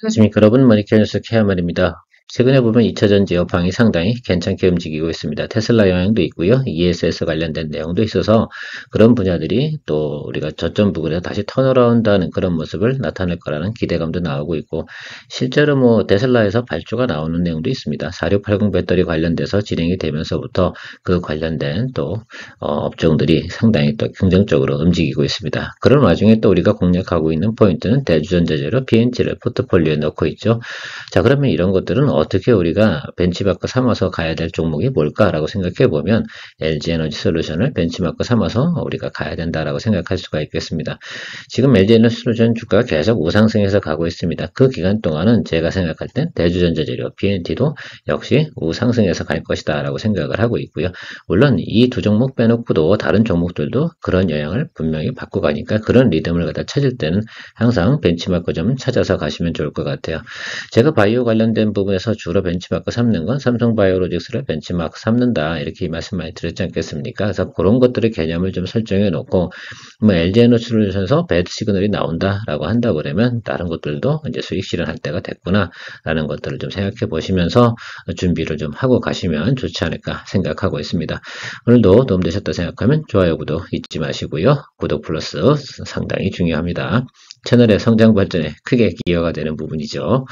안녕하십니까 여러분, 머니케어뉴스 케아말입니다. 최근에 보면 2차전지 여방이 상당히 괜찮게 움직이고 있습니다. 테슬라 영향도 있고요. ESS 관련된 내용도 있어서 그런 분야들이 또 우리가 저점 부근에서 다시 턴어라운드하는 그런 모습을 나타낼 거라는 기대감도 나오고 있고, 실제로 뭐 테슬라에서 발주가 나오는 내용도 있습니다. 4680 배터리 관련돼서 진행이 되면서부터 그 관련된 또 업종들이 상당히 또 긍정적으로 움직이고 있습니다. 그런 와중에 또 우리가 공략하고 있는 포인트는 대주전자재로 BNT를 포트폴리오에 넣고 있죠. 자, 그러면 이런 것들은 어떻게 우리가 벤치마크 삼아서 가야 될 종목이 뭘까라고 생각해 보면 LG에너지 솔루션을 벤치마크 삼아서 우리가 가야 된다라고 생각할 수가 있겠습니다. 지금 LG에너지 솔루션 주가가 계속 우상승해서 가고 있습니다. 그 기간 동안은 제가 생각할 땐 대주전자재료 BNT도 역시 우상승해서 갈 것이다 라고 생각을 하고 있고요. 물론 이 두 종목 빼놓고도 다른 종목들도 그런 영향을 분명히 받고 가니까 그런 리듬을 갖다 찾을 때는 항상 벤치마크 좀 찾아서 가시면 좋을 것 같아요. 제가 바이오 관련된 부분에서 주로 벤치마크 삼는 건 삼성바이오로직스를 벤치마크 삼는다 이렇게 말씀 많이 드렸지 않겠습니까? 그래서 그런 것들의 개념을 좀 설정해 놓고 뭐 LG에너지솔루션에서 배드 시그널이 나온다라고 한다 그러면 다른 것들도 이제 수익 실현할 때가 됐구나라는 것들을 좀 생각해 보시면서 준비를 좀 하고 가시면 좋지 않을까 생각하고 있습니다. 오늘도 도움되셨다 생각하면 좋아요, 구독 잊지 마시고요. 구독 플러스 상당히 중요합니다. 채널의 성장 발전에 크게 기여가 되는 부분이죠.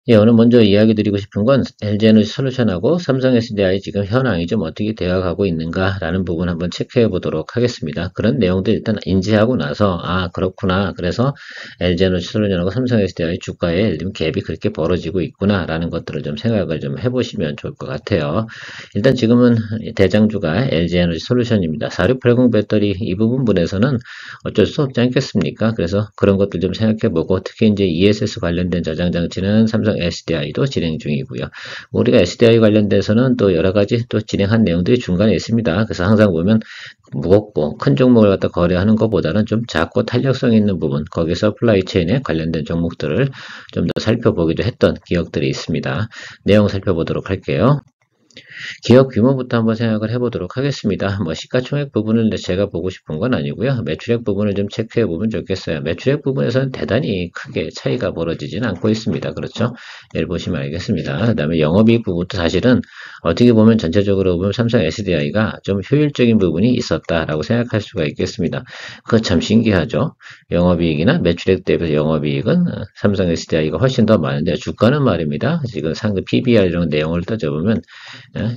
예, 오늘 먼저 이야기 드리고 싶은 건 LG에너지 솔루션하고 삼성 SDI 지금 현황이 좀 어떻게 되어가고 있는가라는 부분 한번 체크해 보도록 하겠습니다. 그런 내용들 일단 인지하고 나서 그렇구나. 그래서 LG에너지 솔루션하고 삼성 SDI 주가에 갭이 그렇게 벌어지고 있구나라는 것들을 좀 생각을 좀 해보시면 좋을 것 같아요. 일단 지금은 대장주가 LG에너지 솔루션입니다. 4680 배터리 이 부분에서는 어쩔 수 없지 않겠습니까? 그래서 그런 것들 좀 생각해 보고 특히 이제 ESS 관련된 저장 장치는 삼성 SDI도 진행 중이고요. 우리가 SDI 관련돼서는 또 여러 가지 또 진행한 내용들이 중간에 있습니다. 그래서 항상 보면 무겁고 큰 종목을 갖다 거래하는 것보다는 좀 작고 탄력성 있는 부분, 거기 서플라이 체인에 관련된 종목들을 좀 더 살펴보기도 했던 기억들이 있습니다. 내용 살펴보도록 할게요. 기업 규모부터 한번 생각을 해보도록 하겠습니다. 뭐 시가총액 부분을 제가 보고 싶은 건 아니고요. 매출액 부분을 좀 체크해 보면 좋겠어요. 매출액 부분에서는 대단히 크게 차이가 벌어지지는 않고 있습니다. 그렇죠? 예를 보시면 알겠습니다. 그 다음에 영업이익 부분도 사실은 어떻게 보면 전체적으로 보면 삼성 SDI가 좀 효율적인 부분이 있었다라고 생각할 수가 있겠습니다. 그거 참 신기하죠? 영업이익이나 매출액 대비해서 영업이익은 삼성 SDI가 훨씬 더 많은데 주가는 말입니다. 지금 상금 PBR 이런 내용을 따져보면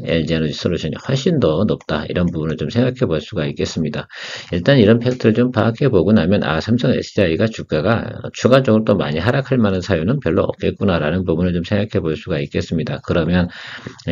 LG에너지 솔루션이 훨씬 더 높다. 이런 부분을 좀 생각해 볼 수가 있겠습니다. 일단 이런 팩트를 좀 파악해 보고 나면 삼성 SDI가 주가가 추가적으로 또 많이 하락할 만한 사유는 별로 없겠구나라는 부분을 좀 생각해 볼 수가 있겠습니다. 그러면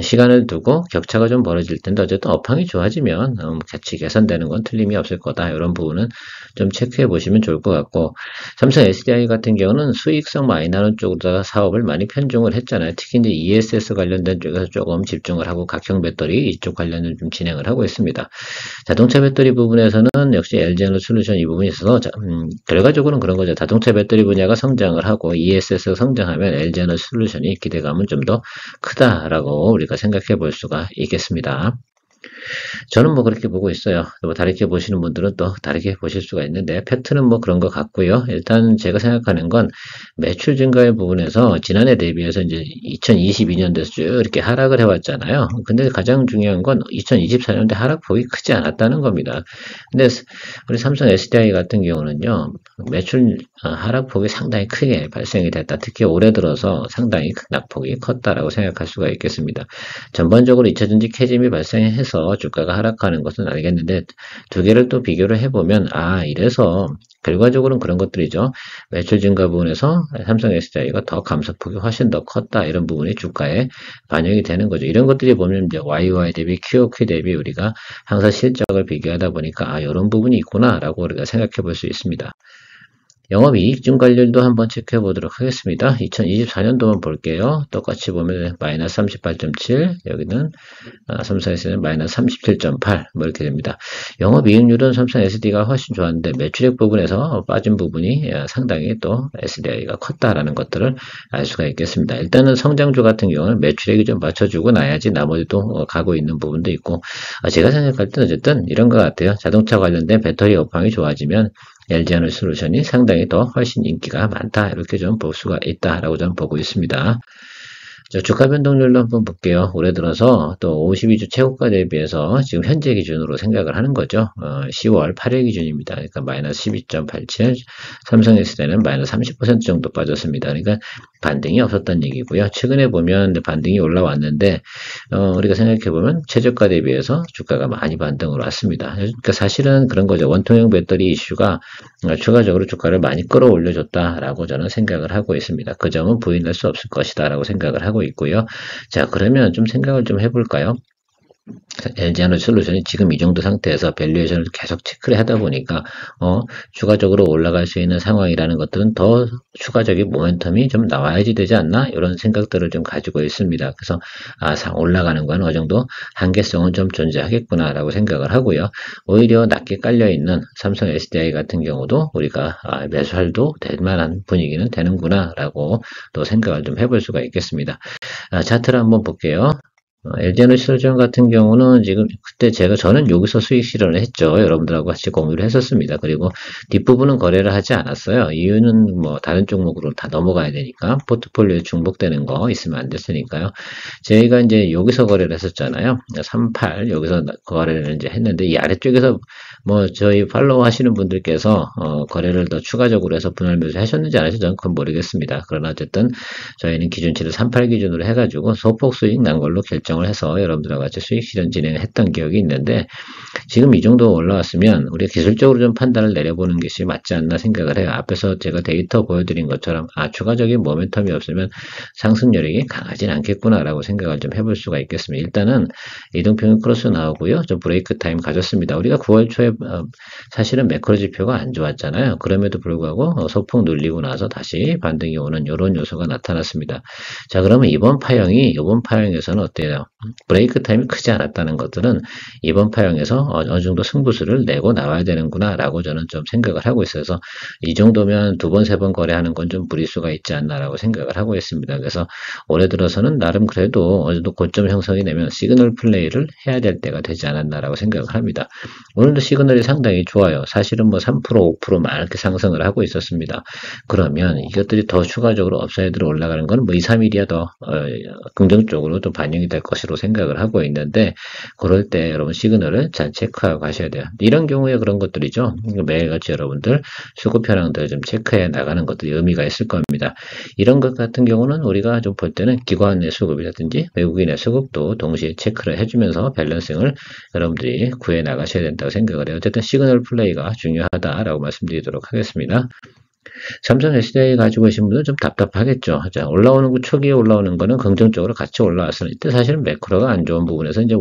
시간을 두고 격차가 좀 벌어질 텐데 어쨌든 업황이 좋아지면 같이 개선되는 건 틀림이 없을 거다. 이런 부분은 좀 체크해 보시면 좋을 것 같고, 삼성 SDI 같은 경우는 수익성 많이 나는 쪽으로다가 사업을 많이 편중을 했잖아요. 특히 이제 ESS 관련된 쪽에서 조금 집중을 하고 각형 배터리 이쪽 관련을 좀 진행을 하고 있습니다. 자동차 배터리 부분에서는 역시 LG에너지 솔루션 이 부분이 있어서 결과적으로는 그런 거죠. 자동차 배터리 분야가 성장을 하고 ESS가 성장하면 LG에너지 솔루션이 기대감은 좀 더 크다라고 우리가 생각해 볼 수가 있겠습니다. 저는 뭐 그렇게 보고 있어요. 뭐 다르게 보시는 분들은 또 다르게 보실 수가 있는데 팩트는 뭐 그런 것 같고요. 일단 제가 생각하는 건 매출 증가의 부분에서 지난해 대비해서 이제 2022년도에서 쭉 이렇게 하락을 해왔잖아요. 근데 가장 중요한 건 2024년도에 하락폭이 크지 않았다는 겁니다. 근데 우리 삼성 SDI 같은 경우는요, 매출 하락폭이 상당히 크게 발생이 됐다. 특히 올해 들어서 상당히 낙폭이 컸다라고 생각할 수가 있겠습니다. 전반적으로 2차전지 캐즘이 발생해서 주가가 하락하는 것은 알겠는데 두 개를 또 비교를 해보면 이래서 결과적으로는 그런 것들이죠. 매출 증가 부분에서 삼성 SDI가 더 감소폭이 훨씬 더 컸다. 이런 부분이 주가에 반영이 되는 거죠. 이런 것들이 보면 이제 YY 대비 QOQ 대비 우리가 항상 실적을 비교하다 보니까 이런 부분이 있구나라고 우리가 생각해 볼 수 있습니다. 영업이익 증가율도 한번 체크해 보도록 하겠습니다. 2024년도만 볼게요. 똑같이 보면 마이너스 38.7, 여기는 삼성 SD는 마이너스 37.8, 뭐 이렇게 됩니다. 영업이익률은 삼성 SD가 훨씬 좋았는데 매출액 부분에서 빠진 부분이 상당히 또 SDI가 컸다라는 것들을 알 수가 있겠습니다. 일단은 성장주 같은 경우는 매출액이 좀 받쳐주고 나야지 나머지도 가고 있는 부분도 있고, 제가 생각할 때는 어쨌든 이런 것 같아요. 자동차 관련된 배터리 업황이 좋아지면 LG에너지솔루션이 상당히 더 훨씬 인기가 많다. 이렇게 좀 볼 수가 있다라고 저는 보고 있습니다. 자, 주가 변동률로 한번 볼게요. 올해 들어서 또 52주 최고가 대비해서 지금 현재 기준으로 생각을 하는 거죠. 10월 8일 기준입니다. 그러니까 마이너스 12.87, 삼성 S대는 마이너스 30% 정도 빠졌습니다. 그러니까 반등이 없었던 얘기고요. 최근에 보면 반등이 올라왔는데 우리가 생각해보면 최저가 대비해서 주가가 많이 반등으로 왔습니다. 그러니까 사실은 그런 거죠. 원통형 배터리 이슈가 추가적으로 주가를 많이 끌어올려줬다라고 저는 생각을 하고 있습니다. 그 점은 부인할 수 없을 것이다라고 생각을 하고 있고요. 자, 그러면 좀 생각을 좀 해볼까요? LG에너지솔루션이 지금 이 정도 상태에서 밸류에이션을 계속 체크를 하다 보니까 추가적으로 올라갈 수 있는 상황이라는 것들은 더 추가적인 모멘텀이 좀 나와야지 되지 않나 이런 생각들을 좀 가지고 있습니다. 그래서 올라가는 건 어느 정도 한계성은 좀 존재하겠구나라고 생각을 하고요. 오히려 낮게 깔려 있는 삼성 SDI 같은 경우도 우리가 매수할도 될 만한 분위기는 되는구나라고 또 생각을 좀 해볼 수가 있겠습니다. 차트를 한번 볼게요. LG에너지솔루션 같은 경우는 지금 그때 저는 여기서 수익 실현을 했죠. 여러분들하고 같이 공유를 했었습니다. 그리고 뒷부분은 거래를 하지 않았어요. 이유는 뭐 다른 종목으로 다 넘어가야 되니까 포트폴리오에 중복되는 거 있으면 안 됐으니까요. 저희가 이제 여기서 거래를 했었잖아요. 38 여기서 거래를 이제 했는데 이 아래쪽에서 뭐 저희 팔로우 하시는 분들께서 거래를 더 추가적으로 해서 분할 매수 하셨는지 안 하셨는지 저는 그건 모르겠습니다. 그러나 어쨌든 저희는 기준치를 38 기준으로 해가지고 소폭 수익 난 걸로 결정을 해서 여러분들과 같이 수익 실현 진행을 했던 기억이 있는데 지금 이 정도 올라왔으면 우리가 기술적으로 좀 판단을 내려보는 것이 맞지 않나 생각을 해요. 앞에서 제가 데이터 보여드린 것처럼 추가적인 모멘텀이 없으면 상승 여력이 강하진 않겠구나라고 생각을 좀 해볼 수가 있겠습니다. 일단은 이동평균 크로스 나오고요. 좀 브레이크 타임 가졌습니다. 우리가 9월 초에 사실은 매크로 지표가 안 좋았잖아요. 그럼에도 불구하고 소폭 눌리고 나서 다시 반등이 오는 이런 요소가 나타났습니다. 자, 그러면 이번 파형에서는 어때요? 브레이크 타임이 크지 않았다는 것들은 이번 파형에서 어느 정도 승부수를 내고 나와야 되는구나 라고 저는 좀 생각을 하고 있어서 이 정도면 두 번, 세 번 거래하는 건 좀 무리수가 있지 않나라고 생각을 하고 있습니다. 그래서 올해 들어서는 나름 그래도 어느 정도 고점 형성이 되면 시그널 플레이를 해야 될 때가 되지 않았나라고 생각을 합니다. 오늘도 시그널이 상당히 좋아요. 사실은 뭐 3%, 5%만 이렇게 상승을 하고 있었습니다. 그러면 이것들이 더 추가적으로 업사이드로 올라가는 건 뭐 2, 3일이야 더 긍정적으로 또 반영이 될 것으로 생각을 하고 있는데 그럴 때 여러분 시그널을 잘 체크하고 가셔야 돼요. 이런 경우에 그런 것들이죠. 매일같이 여러분들 수급 현황들 좀 체크해 나가는 것들이 의미가 있을 겁니다. 이런 것 같은 경우는 우리가 좀 볼 때는 기관의 수급이라든지 외국인의 수급도 동시에 체크를 해주면서 밸런싱을 여러분들이 구해 나가셔야 된다고 생각을 해요. 어쨌든 시그널 플레이가 중요하다라고 말씀드리도록 하겠습니다. 삼성 SDI 가지고 계신 분들은 좀 답답하겠죠. 자, 올라오는 거, 초기에 올라오는 거는 긍정적으로 같이 올라왔을 때 사실은 매크로가 안 좋은 부분에서 이제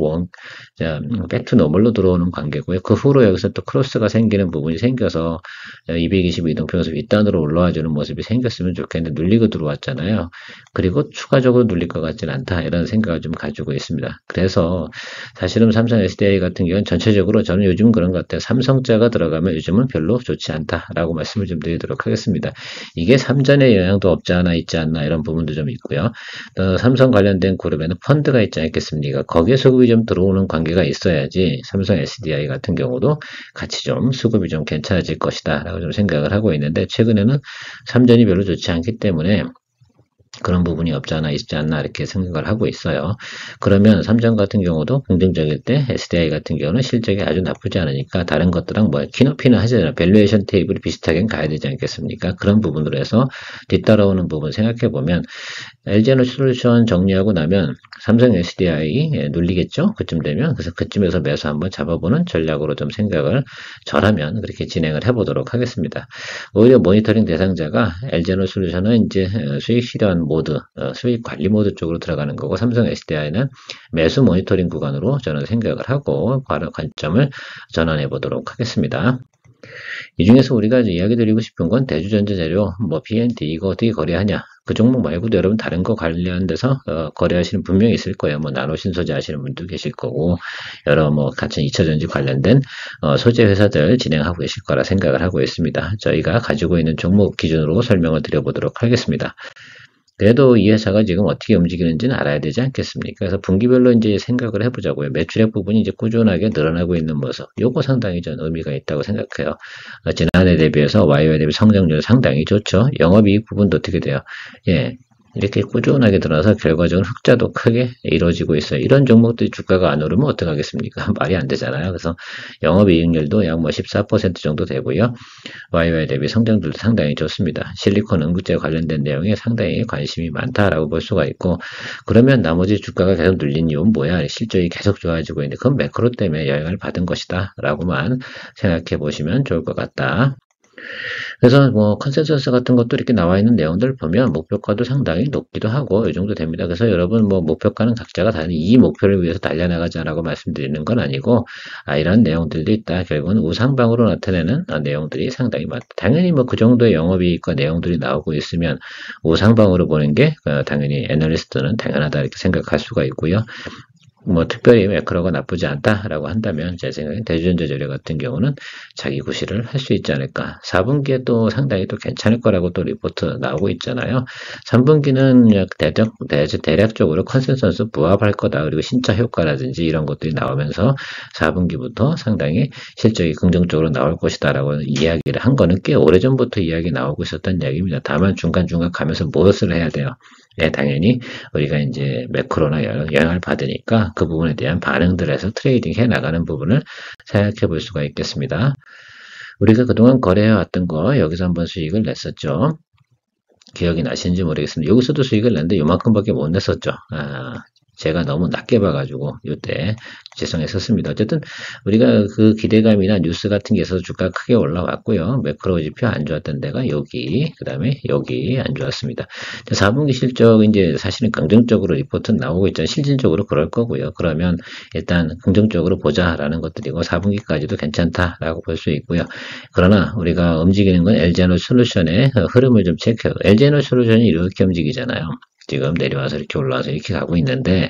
백투 노멀로 들어오는 관계고요. 그 후로 여기서 또 크로스가 생기는 부분이 생겨서 220 이동평에서 윗단으로 올라와주는 모습이 생겼으면 좋겠는데 눌리고 들어왔잖아요. 그리고 추가적으로 눌릴 것 같지는 않다. 이런 생각을 좀 가지고 있습니다. 그래서 사실은 삼성 SDI 같은 경우는 전체적으로 저는 요즘 그런 것 같아요. 삼성자가 들어가면 요즘은 별로 좋지 않다라고 말씀을 좀 드리도록 하겠습니다. 이게 삼전의 영향도 없지 않아 있지 않나 이런 부분도 좀 있고요. 삼성 관련된 그룹에는 펀드가 있지 않겠습니까? 거기에 수급이 좀 들어오는 관계가 있어야지 삼성 SDI 같은 경우도 같이 좀 수급이 좀 괜찮아질 것이다 라고 좀 생각을 하고 있는데 최근에는 삼전이 별로 좋지 않기 때문에 그런 부분이 없지 않아 있지 않나 이렇게 생각을 하고 있어요. 그러면 삼성 같은 경우도 긍정적일 때 SDI 같은 경우는 실적이 아주 나쁘지 않으니까 다른 것들랑 키높이는 하잖아요. 밸류에이션 테이블이 비슷하게 가야 되지 않겠습니까? 그런 부분으로 해서 뒤따라오는 부분 생각해 보면 LG에너지솔루션 정리하고 나면 삼성 SDI 눌리겠죠? 그쯤 되면 그래서 그쯤에서 매수 한번 잡아보는 전략으로 좀 생각을 저라면 그렇게 진행을 해보도록 하겠습니다. 오히려 모니터링 대상자가 LG에너지솔루션은 이제 수익 실현 모드, 수익 관리 모드 쪽으로 들어가는 거고 삼성 SDI는 매수 모니터링 구간으로 저는 생각을 하고 바로 관점을 전환해 보도록 하겠습니다. 이 중에서 우리가 이야기 드리고 싶은 건 대주전자재료, BND 이거 어떻게 거래하냐? 그 종목 말고도 여러분 다른 거 관련돼서 거래하시는 분명히 있을 거예요. 나노신소재 하시는 분도 계실 거고 여러 같은 2차전지 관련된 소재 회사들 진행하고 계실 거라 생각을 하고 있습니다. 저희가 가지고 있는 종목 기준으로 설명을 드려보도록 하겠습니다. 그래도 이 회사가 지금 어떻게 움직이는지는 알아야 되지 않겠습니까? 그래서 분기별로 이제 생각을 해보자고요. 매출액 부분이 이제 꾸준하게 늘어나고 있는 모습. 요거 상당히 전 의미가 있다고 생각해요. 지난해 대비해서 YOY 대비 성장률 상당히 좋죠. 영업이익 부분도 어떻게 돼요? 예. 이렇게 꾸준하게 들어서 결과적으로 흑자도 크게 이루어지고 있어요. 이런 종목들이 주가가 안 오르면 어떡하겠습니까? 말이 안 되잖아요. 그래서 영업이익률도 약 뭐 14% 정도 되고요. YOY 대비 성장률도 상당히 좋습니다. 실리콘 응급제 관련된 내용에 상당히 관심이 많다라고 볼 수가 있고, 그러면 나머지 주가가 계속 눌린 이유는 뭐야? 실적이 계속 좋아지고 있는데 그건 매크로 때문에 영향을 받은 것이다 라고만 생각해 보시면 좋을 것 같다. 그래서 뭐 컨센서스 같은 것도 이렇게 나와 있는 내용들 보면 목표가도 상당히 높기도 하고 이 정도 됩니다. 그래서 여러분 뭐 목표가는 각자가 다른 이 목표를 위해서 달려나가자라고 말씀드리는 건 아니고 이런 내용들도 있다. 결국은 우상방으로 나타내는 내용들이 상당히 많다. 당연히 뭐 그 정도의 영업이익과 내용들이 나오고 있으면 우상방으로 보는 게 당연히 애널리스트는 당연하다 이렇게 생각할 수가 있고요. 뭐 특별히 매크로가 나쁘지 않다라고 한다면 제 생각엔 대주전자 재료 같은 경우는 자기 구실을 할 수 있지 않을까. 4분기에 또 상당히 또 괜찮을 거라고 또 리포트 나오고 있잖아요. 3분기는 대략적으로 컨센서스 부합할 거다. 그리고 신차 효과라든지 이런 것들이 나오면서 4분기부터 상당히 실적이 긍정적으로 나올 것이다라고 이야기를 한 거는 꽤 오래전부터 이야기 나오고 있었던 이야기입니다. 다만 중간중간 가면서 무엇을 해야 돼요? 네, 당연히 우리가 이제 매크로나 영향을 받으니까 그 부분에 대한 반응들에서 트레이딩 해 나가는 부분을 생각해 볼 수가 있겠습니다. 우리가 그동안 거래해왔던 거 여기서 한번 수익을 냈었죠. 기억이 나시는지 모르겠습니다. 여기서도 수익을 냈는데 요만큼밖에 못 냈었죠. 제가 너무 낮게 봐가지고 이때 죄송했었습니다. 어쨌든 우리가 그 기대감이나 뉴스 같은 게 있어서 주가가 크게 올라왔고요. 매크로 지표 안 좋았던 데가 여기, 그 다음에 여기 안 좋았습니다. 4분기 실적 이제 사실은 긍정적으로 리포트 나오고 있잖아요. 실질적으로 그럴 거고요. 그러면 일단 긍정적으로 보자라는 것들이고 4분기까지도 괜찮다라고 볼 수 있고요. 그러나 우리가 움직이는 건 LG에너솔루션의 흐름을 좀 체크해요. LG에너솔루션이 이렇게 움직이잖아요. 지금 내려와서 이렇게 올라와서 이렇게 가고 있는데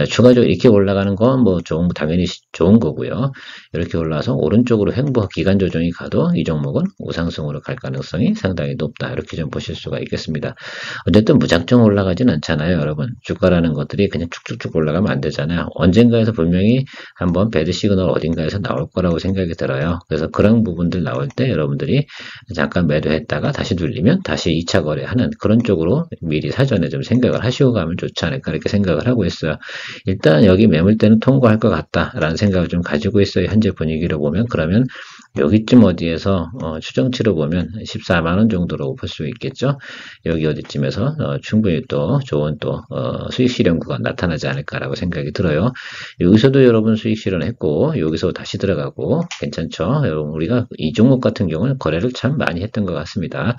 추가적으로 이렇게 올라가는 건 뭐 당연히 좋은 거고요. 이렇게 올라와서 오른쪽으로 횡보 기간 조정이 가도 이 종목은 우상승으로 갈 가능성이 상당히 높다. 이렇게 좀 보실 수가 있겠습니다. 어쨌든 무작정 올라가진 않잖아요, 여러분. 주가라는 것들이 그냥 쭉쭉쭉 올라가면 안 되잖아요. 언젠가에서 분명히 한번 배드 시그널 어딘가에서 나올 거라고 생각이 들어요. 그래서 그런 부분들 나올 때 여러분들이 잠깐 매도했다가 다시 눌리면 다시 2차 거래하는 그런 쪽으로 미리 사전에 좀 생각을 하시고 가면 좋지 않을까 이렇게 생각을 하고 있어요. 일단 여기 매물대는 통과할 것 같다라는 생각을 좀 가지고 있어요. 현재 분위기로 보면. 그러면 여기쯤 어디에서 추정치로 보면 14만원 정도로 볼 수 있겠죠. 여기 어디쯤에서 충분히 또 좋은 또 수익 실현구가 나타나지 않을까라고 생각이 들어요. 여기서도 여러분 수익 실현했고 여기서 다시 들어가고 괜찮죠. 여러분 우리가 이 종목 같은 경우는 거래를 참 많이 했던 것 같습니다.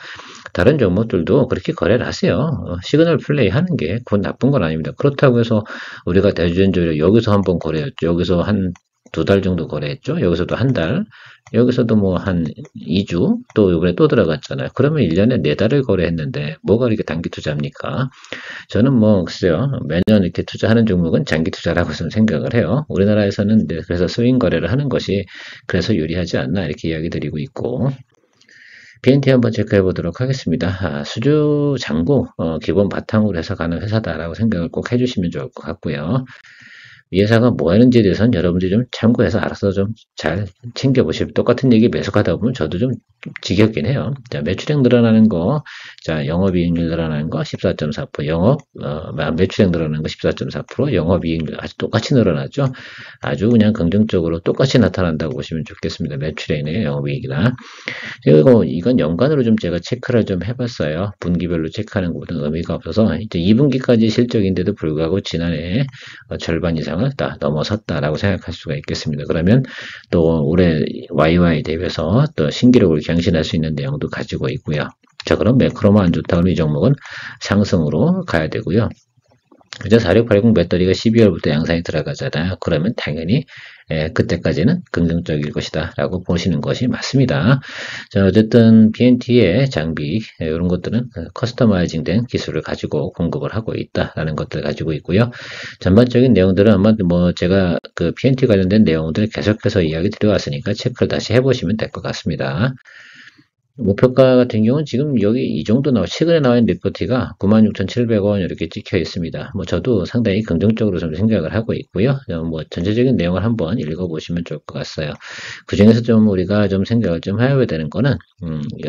다른 종목들도 그렇게 거래를 하세요. 시그널 플레이 하는 게 곧 나쁜 건 아닙니다. 그렇다고 해서 우리가 대주전적으로 여기서 한번 거래했죠. 여기서 한 2달 정도 거래했죠. 여기서도 한 달, 여기서도 뭐 한 2주, 또 이번에 또 들어갔잖아요. 그러면 1년에 4달을 거래했는데 뭐가 이렇게 단기 투자입니까? 저는 뭐 글쎄요. 매년 이렇게 투자하는 종목은 장기 투자라고 좀 생각을 해요. 우리나라에서는 그래서 스윙 거래를 하는 것이 그래서 유리하지 않나 이렇게 이야기 드리고 있고 BNT 한번 체크해 보도록 하겠습니다. 수주 잔고 기본 바탕으로 해서 가는 회사다라고 생각을 꼭 해주시면 좋을 것 같고요. 이 회사가 뭐 하는지에 대해서는 여러분들이 좀 참고해서 알아서 좀 잘 챙겨보시고 똑같은 얘기 계속하다 보면 저도 좀 지겹긴 해요. 자, 매출액 늘어나는 거, 자, 영업이익률 늘어나는 거 14.4%, 매출액 늘어나는 거 14.4%, 영업이익률 아주 똑같이 늘어나죠. 아주 그냥 긍정적으로 똑같이 나타난다고 보시면 좋겠습니다. 매출액이나 영업이익이나. 그리고 이건 연간으로 좀 제가 체크를 좀 해봤어요. 분기별로 체크하는 것보다 의미가 없어서 이제 2분기까지 실적인데도 불구하고 지난해 절반 이상을 다 넘어섰다라고 생각할 수가 있겠습니다. 그러면 또 올해 YY 대비해서 또 신기록을 경신할 수 있는 내용도 가지고 있고요. 자, 그럼 매크로만 안 좋다 그러면 이 종목은 상승으로 가야 되고요. 그죠? 4680 배터리가 12월부터 양상이 들어가잖아요. 그러면 당연히 그때까지는 긍정적일 것이다 라고 보시는 것이 맞습니다. 자, 어쨌든 BNT의 장비 이런 것들은 커스터마이징 된 기술을 가지고 공급을 하고 있다라는 것들을 가지고 있고요. 전반적인 내용들은 아마 뭐 제가 그 BNT 관련된 내용들 계속해서 이야기 드려왔으니까 체크를 다시 해보시면 될 것 같습니다. 목표가 같은 경우는 지금 여기 이 정도 최근에 나와 있는 리포트가 96,700원 이렇게 찍혀 있습니다. 뭐 저도 상당히 긍정적으로 좀 생각을 하고 있고요. 뭐 전체적인 내용을 한번 읽어보시면 좋을 것 같아요. 그 중에서 좀 우리가 좀 생각을 좀 해야 되는 거는,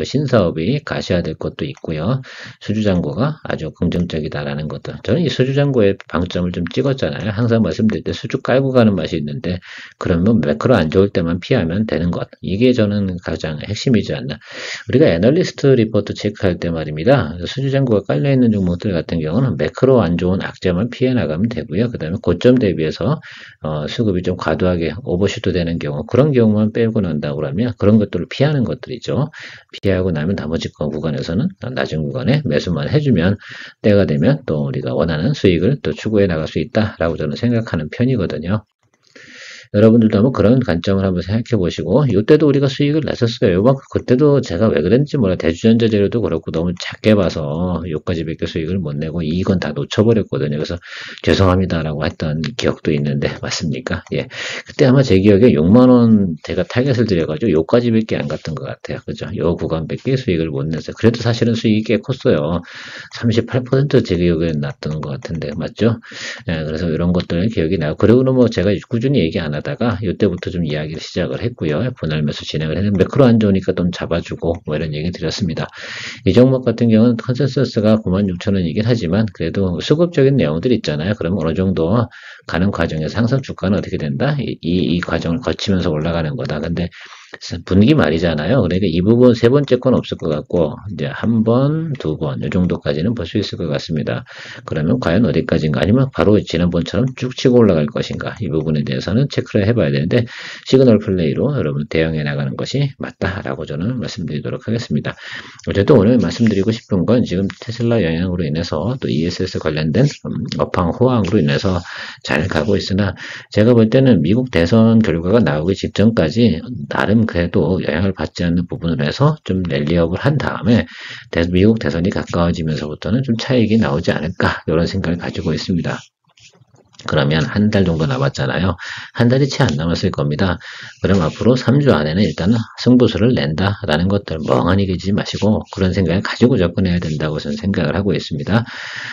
신사업이 가시화될 것도 있고요. 수주잔고가 아주 긍정적이다라는 것들. 저는 이 수주잔고의 방점을 좀 찍었잖아요. 항상 말씀드릴 때 수주 깔고 가는 맛이 있는데, 그러면 매크로 안 좋을 때만 피하면 되는 것. 이게 저는 가장 핵심이지 않나. 우리가 애널리스트 리포트 체크할 때 말입니다. 수주잔고가 깔려있는 종목들 같은 경우는 매크로 안 좋은 악재만 피해 나가면 되고요. 그 다음에 고점 대비해서 수급이 좀 과도하게 오버슈트 되는 경우, 그런 경우만 빼고 난다고 하면 그런 것들을 피하는 것들이죠. 피하고 나면 나머지 구간에서는 낮은 구간에 매수만 해주면 때가 되면 또 우리가 원하는 수익을 또 추구해 나갈 수 있다라고 저는 생각하는 편이거든요. 여러분들도 한번 그런 관점을 한번 생각해 보시고, 이때도 우리가 수익을 냈었어요. 요번 그때도 제가 왜 그랬는지 몰라. 대주전자 재료도 그렇고 너무 작게 봐서 요까지 밖에 수익을 못 내고 이익은 다 놓쳐버렸거든요. 그래서 죄송합니다라고 했던 기억도 있는데 맞습니까? 예, 그때 아마 제 기억에 6만 원 제가 타겟을 드려가지고 요까지 밖에 안 갔던 것 같아요. 그죠? 요 구간밖에 수익을 못 냈어요. 그래도 사실은 수익이 꽤 컸어요. 38%제 기억에 났던 것 같은데 맞죠? 예, 그래서 이런 것들 기억이 나고, 그리고는 뭐 제가 꾸준히 얘기 안 하다가 이때부터 좀 이야기를 시작을 했고요. 분할 매수 진행을 했는데 매크로 안 좋으니까 좀 잡아주고 뭐 이런 얘기 드렸습니다. 이 종목 같은 경우는 컨센서스가 96,000원이긴 하지만 그래도 수급적인 내용들이 있잖아요. 그러면 어느 정도 가는 과정에서 항상 주가는 어떻게 된다? 이 과정을 거치면서 올라가는 거다. 근데 분기 말이잖아요. 그러니까 이 부분 세 번째 건 없을 것 같고 이제 한 번, 두 번 이 정도까지는 볼 수 있을 것 같습니다. 그러면 과연 어디까지인가, 아니면 바로 지난번처럼 쭉 치고 올라갈 것인가, 이 부분에 대해서는 체크를 해봐야 되는데 시그널 플레이로 여러분 대응해 나가는 것이 맞다라고 저는 말씀드리도록 하겠습니다. 어쨌든 오늘 말씀드리고 싶은 건 지금 테슬라 영향으로 인해서 또 ESS 관련된 업황 호황으로 인해서 잘 가고 있으나, 제가 볼 때는 미국 대선 결과가 나오기 직전까지 나름 그래도 영향을 받지 않는 부분을 해서 좀 랠리업을 한 다음에 미국 대선이 가까워지면서부터는 좀 차익이 나오지 않을까, 이런 생각을 가지고 있습니다. 그러면 한 달 정도 남았잖아요. 한 달이 채 안 남았을 겁니다. 그럼 앞으로 3주 안에는 일단은 승부수를 낸다라는 것들 멍하니 계지 마시고 그런 생각을 가지고 접근해야 된다고 저는 생각을 하고 있습니다.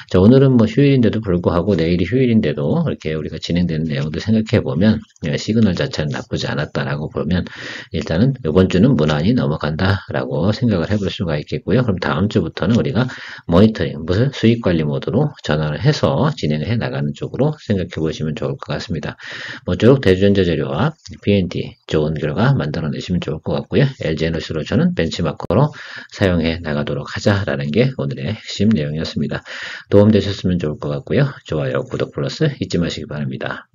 자, 오늘은 뭐 휴일인데도 불구하고 내일이 휴일인데도 이렇게 우리가 진행되는 내용들 생각해 보면 시그널 자체는 나쁘지 않았다라고 보면 일단은 이번 주는 무난히 넘어간다라고 생각을 해볼 수가 있겠고요. 그럼 다음 주부터는 우리가 모니터링, 무슨 수익 관리 모드로 전환을 해서 진행을 해 나가는 쪽으로 생각해 보시면 좋을 것 같습니다. 모쪼록 대주전자 재료와 BNT 좋은 결과 만들어내시면 좋을 것 같고요. LG에너지로 저는 벤치마커로 사용해 나가도록 하자라는 게 오늘의 핵심 내용이었습니다. 도움되셨으면 좋을 것 같고요. 좋아요, 구독 플러스 잊지 마시기 바랍니다.